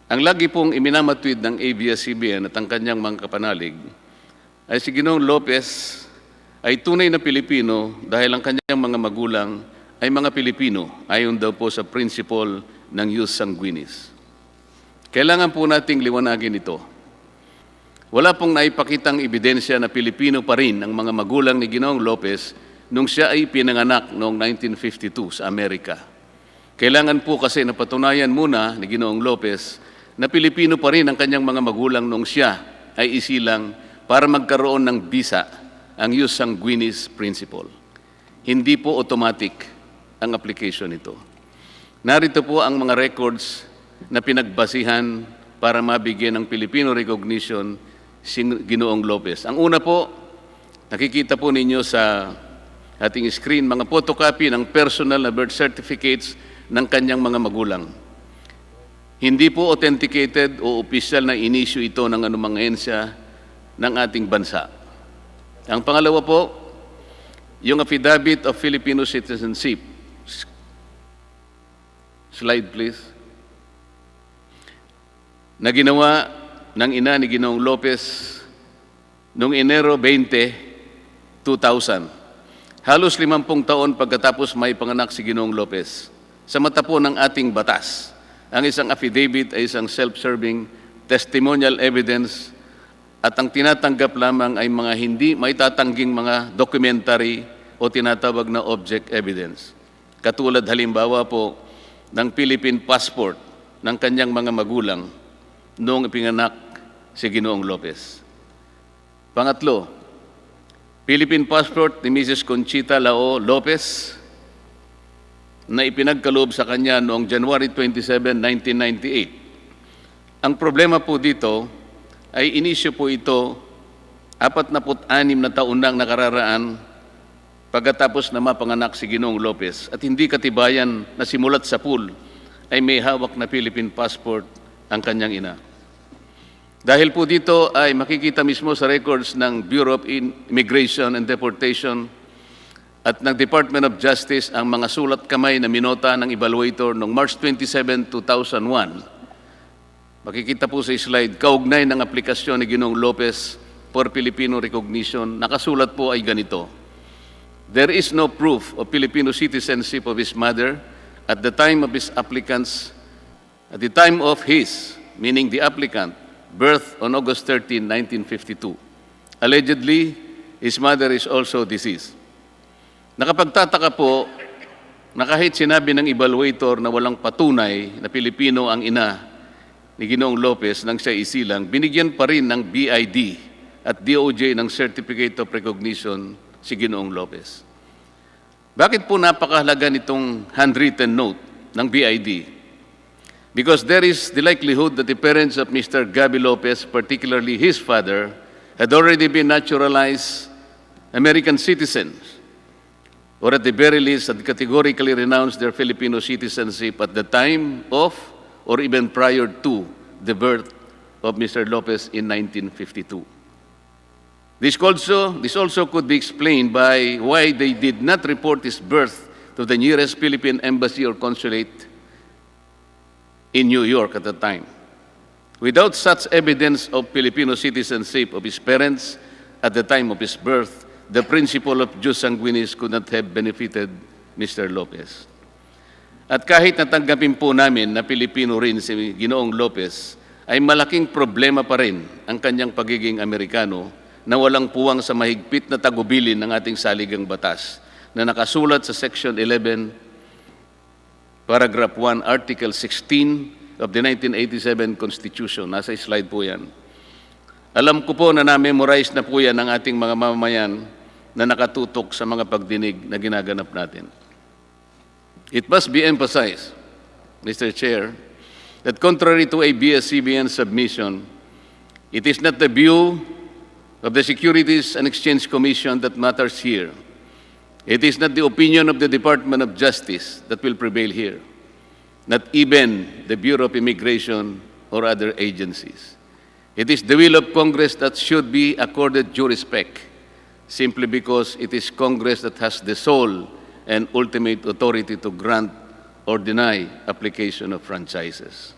Ang lagi pong iminamatwid ng ABS-CBN at ang kanyang mga kapanalig ay si Ginoong Lopez ay tunay na Pilipino dahil ang kanyang mga magulang ay mga Pilipino ayon daw po sa principle ng jus sanguinis. Kailangan po nating liwanagin ito. Wala pong naipakitang ebidensya na Pilipino pa rin ang mga magulang ni Ginoong Lopez nung siya ay pinanganak noong 1952 sa Amerika. Kailangan po kasi napatunayan muna ni Ginoong Lopez na Pilipino pa rin ang kanyang mga magulang nung siya ay isilang para magkaroon ng bisa, ang jus sanguinis principle. Hindi po automatic ang application nito. Narito po ang mga records na pinagbasihan para mabigyan ng Filipino recognition si Ginoong Lopez. Ang una po, nakikita po ninyo sa ating screen, mga photocopy ng personal na birth certificates ng kanyang mga magulang. Hindi po authenticated o opisyal na inisyu ito ng anumang ahensya ng ating bansa. Ang pangalawa po, yung affidavit of Filipino citizenship. Slide please. Na ginawa ng ina ni Ginoong Lopez noong Enero 20, 2000. Halos 50 taon pagkatapos may panganak si Ginoong Lopez. Sa mata po ng ating batas, ang isang affidavit ay isang self-serving testimonial evidence at ang tinatanggap lamang ay mga hindi maitatangging mga documentary o tinatawag na object evidence. Katulad halimbawa po ng Philippine passport ng kanyang mga magulang noong ipinganak si Ginoong Lopez. Pangatlo, Philippine passport ni Mrs. Conchita Lao Lopez na ipinagkaloob sa kanya noong January 27, 1998. Ang problema po dito ay inisyu po ito 46 na taon nang nakararaan pagkatapos na mapanganak si Ginoong Lopez at hindi katibayan na simulat sa pool ay may hawak na Philippine passport ang kanyang ina. Dahil po dito ay makikita mismo sa records ng Bureau of Immigration and Deportation at ng Department of Justice ang mga sulat kamay na minota ng evaluator noong March 27, 2001. Makikita po sa slide, kaugnay ng aplikasyon ni Ginoong Lopez for Filipino recognition, nakasulat po ay ganito. There is no proof of Filipino citizenship of his mother at the time of his applicant's, at the time of his, meaning the applicant, birth on August 13, 1952. Allegedly, his mother is also deceased. Nakapagtataka po na kahit sinabi ng evaluator na walang patunay na Pilipino ang ina ni Ginoong Lopez nang siya isilang, binigyan pa rin ng BID at DOJ ng Certificate of Recognition si Ginoong Lopez. Bakit po napakahalaga nitong handwritten note ng BID? Because there is the likelihood that the parents of Mr. Gabby Lopez, particularly his father, had already been naturalized American citizens, or at the very least had categorically renounced their Filipino citizenship at the time of or even prior to the birth of Mr. Lopez in 1952. This also could be explained by why they did not report his birth to the nearest Philippine embassy or consulate in New York at the time. Without such evidence of Filipino citizenship of his parents at the time of his birth, the principle of jus sanguinis could not have benefited Mr. Lopez. At kahit natanggapin po namin na Pilipino rin si Ginoong Lopez, ay malaking problema pa rin ang kanyang pagiging Amerikano na walang puwang sa mahigpit na tagubilin ng ating saligang batas na nakasulat sa Section 11, Paragraph 1, Article 16 of the 1987 Constitution. Nasa slide po yan. Alam ko po na na-memorize na po yan ng ating mga mamamayan na nakatutok sa mga pagdinig na ginaganap natin. It must be emphasized, Mr. Chair, that contrary to ABS-CBN submission, it is not the view of the Securities and Exchange Commission that matters here. It is not the opinion of the Department of Justice that will prevail here, not even the Bureau of Immigration or other agencies. It is the will of Congress that should be accorded due respect, simply because it is Congress that has the sole and ultimate authority to grant or deny application of franchises.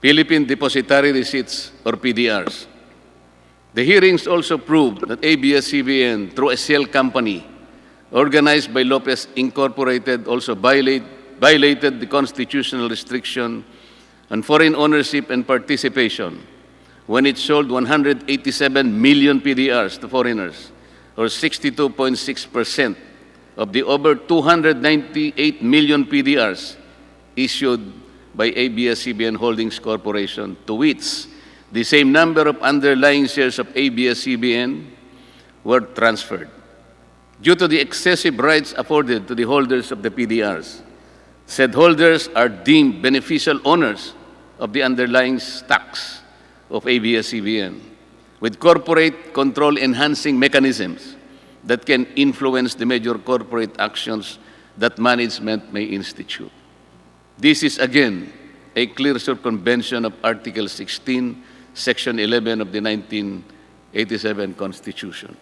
Philippine Depositary Receipts or PDRs. The hearings also proved that ABS-CBN, through a shell company organized by Lopez Incorporated, also violated the constitutional restriction on foreign ownership and participation when it sold 187 million PDRs to foreigners, or 62.6% of the over 298 million PDRs issued by ABS-CBN Holdings Corporation, to which the same number of underlying shares of ABS-CBN were transferred. Due to the excessive rights afforded to the holders of the PDRs, said holders are deemed beneficial owners of the underlying stocks of ABS-CBN, with corporate control enhancing mechanisms that can influence the major corporate actions that management may institute. This is again a clear circumvention of Article 16, Section 11 of the 1987 Constitution.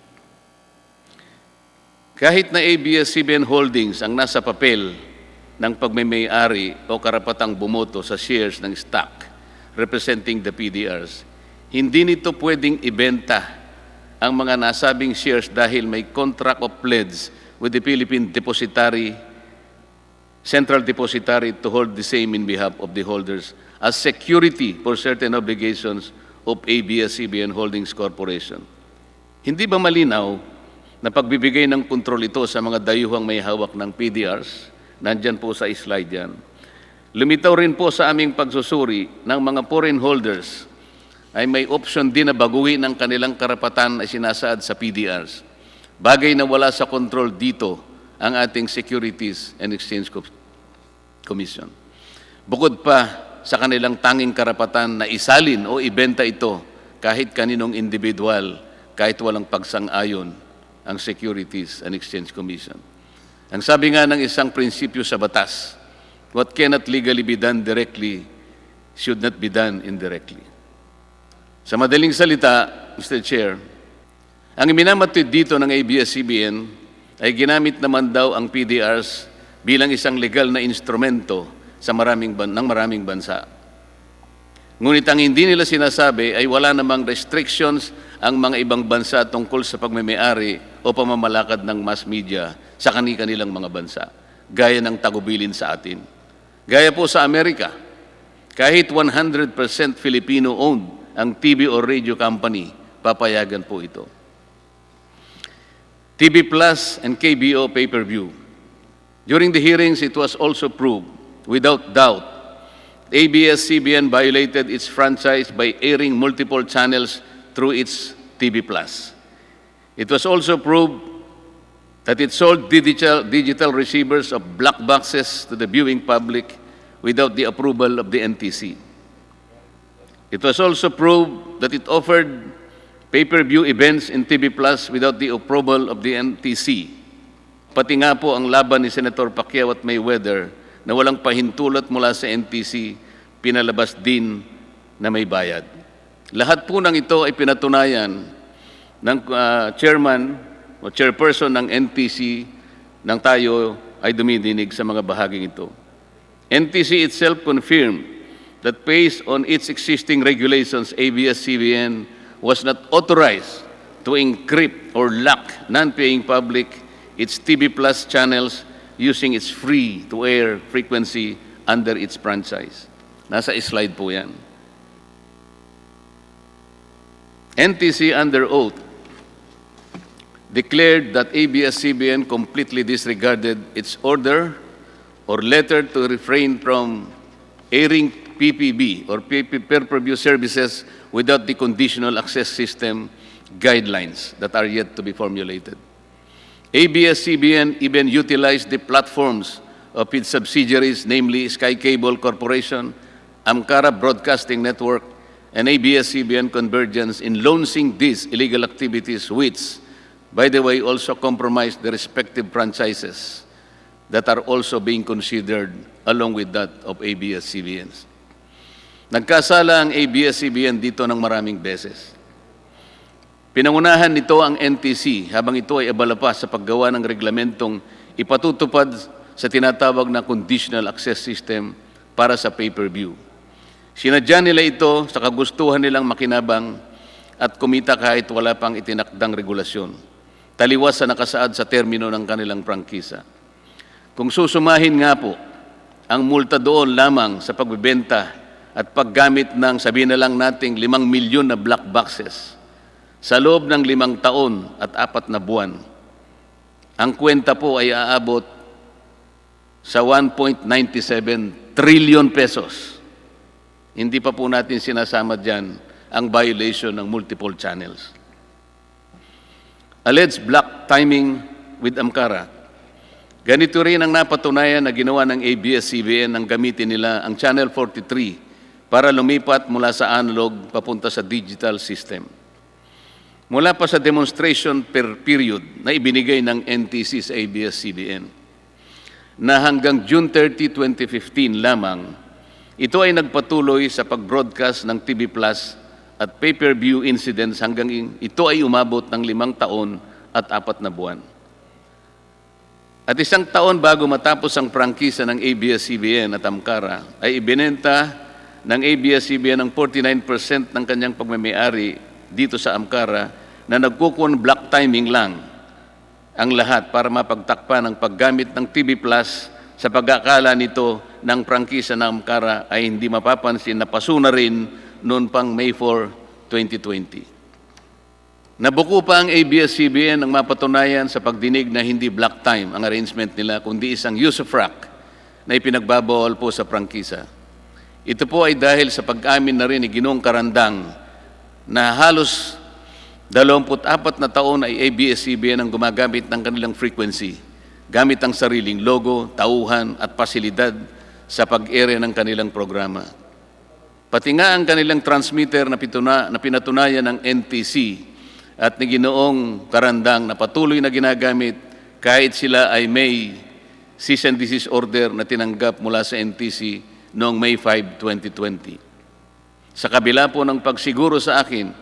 Kahit na ABS-CBN Holdings ang nasa papel ng pagmamay-ari o karapatang bumoto sa shares ng stock representing the PDRs, hindi nito pwedeng ibenta ang mga nasabing shares dahil may contract of pledge with the Philippine Central Depository to hold the same in behalf of the holders as security for certain obligations of ABS-CBN Holdings Corporation. Hindi ba malinaw na pagbibigay ng kontrol ito sa mga dayuhang may hawak ng PDRs? Nandyan po sa slide yan. Lumitaw rin po sa aming pagsusuri ng mga foreign holders ay may option din na baguhin ang kanilang karapatan na sinasaad sa PDRs. Bagay na wala sa kontrol dito ang ating Securities and Exchange Commission. Bukod pa sa kanilang tanging karapatan na isalin o ibenta ito kahit kaninong individual, kahit walang pagsang-ayon ang Securities and Exchange Commission. Ang sabi nga ng isang prinsipyo sa batas, what cannot legally be done directly should not be done indirectly. Sa madaling salita, Mr. Chair, ang iminamatid dito ng ABS-CBN ay ginamit naman daw ang PDRs bilang isang legal na instrumento sa maraming bansa. Ngunit ang hindi nila sinasabi ay wala namang restrictions ang mga ibang bansa tungkol sa pagmamay-ari o pamamalakad ng mass media sa kanilang mga bansa, gaya ng tagubilin sa atin. Gaya po sa Amerika, kahit 100% Filipino-owned ang TV or radio company, papayagan po ito. TV Plus and KBO pay-per-view. During the hearings, it was also proved, without doubt, ABS-CBN violated its franchise by airing multiple channels through its TV Plus. It was also proved that it sold digital receivers of black boxes to the viewing public without the approval of the NTC. It was also proved that it offered pay-per-view events in TV Plus without the approval of the NTC. Pati nga po ang laban ni Senator Pacquiao at Mayweather na walang pahintulot mula sa NTC, pinalabas din na may bayad. Lahat po ng ito ay pinatunayan ng chairman o chairperson ng NTC nang tayo ay dumidinig sa mga bahaging ito. NTC itself confirmed that based on its existing regulations, ABS-CBN was not authorized to encrypt or lock non-paying public its TV Plus channels using its free-to-air frequency under its franchise. Nasa slide po yan. NTC under oath declared that ABS-CBN completely disregarded its order or letter to refrain from airing PPB or pay-per-view services without the conditional access system guidelines that are yet to be formulated. ABS-CBN even utilized the platforms of its subsidiaries, namely Sky Cable Corporation, Amcara Broadcasting Network, and ABS-CBN Convergence in launching these illegal activities which, by the way, also compromised the respective franchises that are also being considered along with that of ABS-CBN's. Nagkasala ang ABS-CBN dito ng maraming beses. Pinangunahan nito ang NTC habang ito ay abala pa sa paggawa ng reglamentong ipatutupad sa tinatawag na conditional access system para sa pay-per-view. Sinadya nila ito sa kagustuhan nilang makinabang at kumita kahit wala pang itinakdang regulasyon, taliwas sa nakasaad sa termino ng kanilang prangkisa. Kung susumahin nga po ang multa doon lamang sa pagbebenta at paggamit ng, sabihin na lang nating 5 milyon na black boxes sa loob ng 5 taon at 4 na buwan, ang kwenta po ay aabot sa 1.97 trillion pesos. Hindi pa po natin sinasama dyan ang violation ng multiple channels. Alleged black timing with Amcara. Ganito rin ang napatunayan na ginawa ng ABS-CBN nang gamitin nila ang Channel 43 para lumipat mula sa analog papunta sa digital system. Mula pa sa demonstration period na ibinigay ng NTC sa ABS-CBN, na hanggang June 30, 2015 lamang, ito ay nagpatuloy sa pag-broadcast ng TV Plus at pay-per-view incidents hanggang ito ay umabot ng 5 taon at 4 na buwan. At 1 taon bago matapos ang prangkisa ng ABS-CBN at Amcara, ay ibinenta ng ABS-CBN ang 49% ng kanyang pagmamayari dito sa Amcara na nagkukun black timing lang ang lahat para mapagtakpan ang paggamit ng TV Plus sa pag-akala nito ng prangkisa ng Amcara ay hindi mapapansin na paso na rin noon pang May 4, 2020. Nabuko pa ang ABS-CBN ng mapatunayan sa pagdinig na hindi black time ang arrangement nila, kundi isang usufruct na ipinagbabawal po sa prangkisa. Ito po ay dahil sa pag-amin na rin ni Ginoong Karandang na halos 24 na taon ay ABS-CBN ang gumagamit ng kanilang frequency gamit ang sariling logo, tauhan at pasilidad sa pag-ere ng kanilang programa. Pati nga ang kanilang transmitter na pinatunayan ng NTC at ni Ginoong Karandang na patuloy na ginagamit kahit sila ay may cease and desist order na tinanggap mula sa NTC noong May 5, 2020. Sa kabila po ng pagsiguro sa akin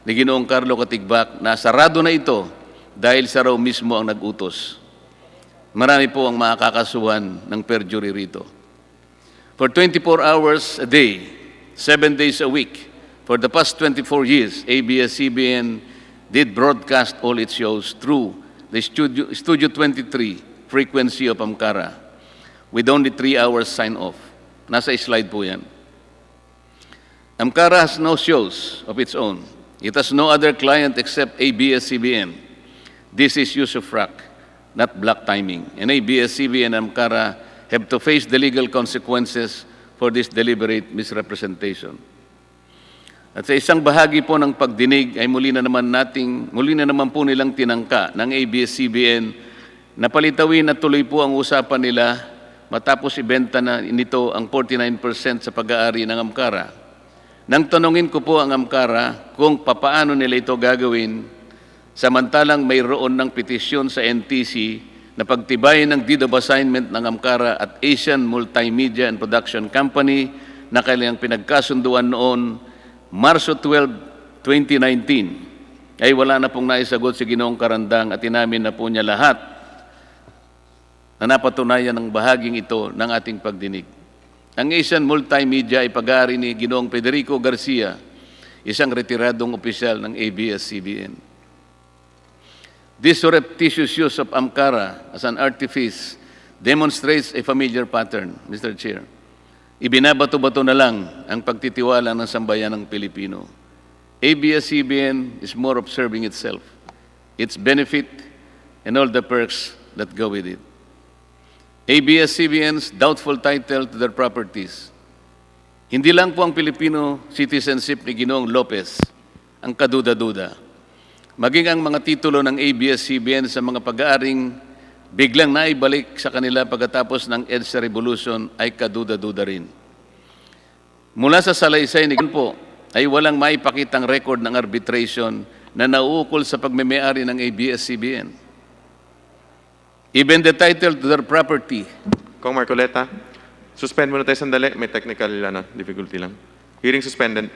ni Ginoong Carlo Katigbak na sarado na ito dahil sa raw mismo ang nag-utos. Marami po ang makakasuhan ng perjury rito. For 24 hours a day, 7 days a week, for the past 24 years, ABS-CBN did broadcast all its shows through the Studio 23 frequency of Amcara with only 3 hours sign-off. Nasa slide po yan. Amcara has no shows of its own. It has no other client except ABS-CBN. This is usufruct, not black timing. And ABS-CBN and Amcara have to face the legal consequences for this deliberate misrepresentation. At sa isang bahagi po ng pagdinig ay muli na naman po nilang tinangka ng ABS-CBN na palitawin at tuloy po ang usapan nila matapos ibenta na nito ang 49% sa pag-aari ng Amcara. Nang tanungin ko po ang Amcara kung papaano nila ito gagawin, samantalang mayroon ng petisyon sa NTC na pagtibayin ng deed of assignment ng Amcara at Asian Multimedia and Production Company na kanilang pinagkasunduan noon Marso 12, 2019, ay wala na pong naisagot si Ginoong Karandang at inamin na po niya lahat na napatunayan ng bahaging ito ng ating pagdinig. Ang Asian Multimedia ay pag-aari ni Ginoong Federico Garcia, isang retiradong opisyal ng ABS-CBN. This surreptitious use of Amcara as an artifice demonstrates a familiar pattern, Mr. Chair. Ibinabato-bato na lang ang pagtitiwala ng sambayan ng Pilipino. ABS-CBN is more of serving itself, its benefit, and all the perks that go with it. ABS-CBN's doubtful title to their properties. Hindi lang po ang Filipino citizenship ni Ginoong Lopez ang kaduda-duda. Maging ang mga titulo ng ABS-CBN sa mga pag-aaring biglang naibalik sa kanila pagkatapos ng EDSA Revolution ay kaduda-duda rin. Mula sa salaysay ni po ay walang maipakitang record ng arbitration na nauukol sa pagmemayari ng ABS-CBN. Even the title to their property. Kong Marcoleta, suspend muna tayo sandali. May technical difficulty lang. Hearing suspended.